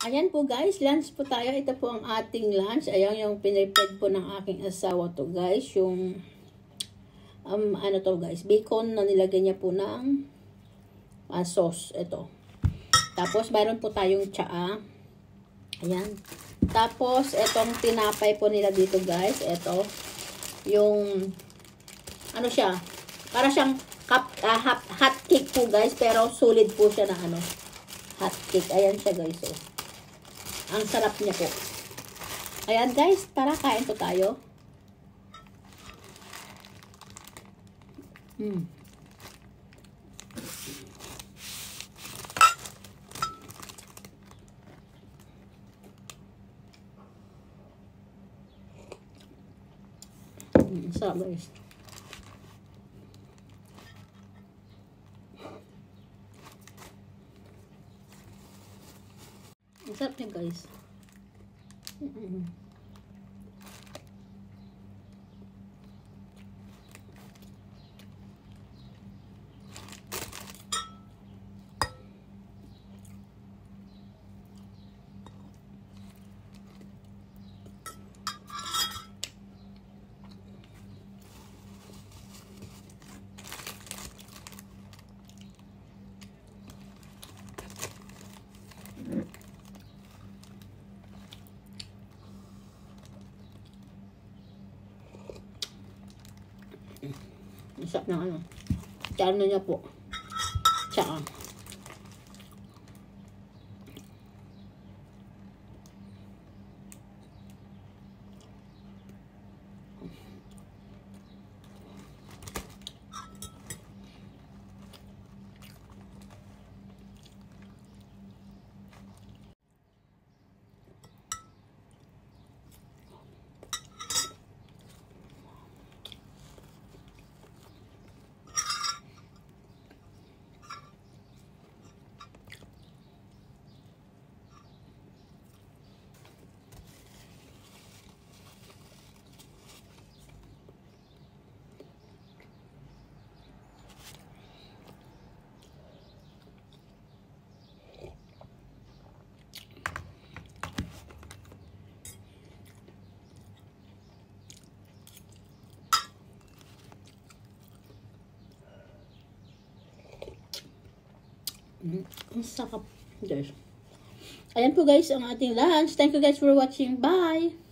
Ayan po guys, lunch po tayo. Ito po ang ating lunch. Ayan yung pinipred po ng aking asawa to guys. Yung, ano to guys, bacon na nilagay niya po ng sauce. Ito. Tapos, mayroon po tayong tsaa. Ayan. Tapos, itong tinapay po nila dito guys. Ito. Yung, ano siya, para siyang hot cake po guys. Pero solid po siya na ano, hot cake. Ayan siya guys. Oh. Ang sarap niya po. Ayan guys, tara kain po tayo. Sarap guys. Ang sarap niya guys. Ang sarap ng ano. Tsaka niya po. Tsaka. Ang sarap guys. Ayan po guys ang ating lunch. Thank you guys for watching. Bye!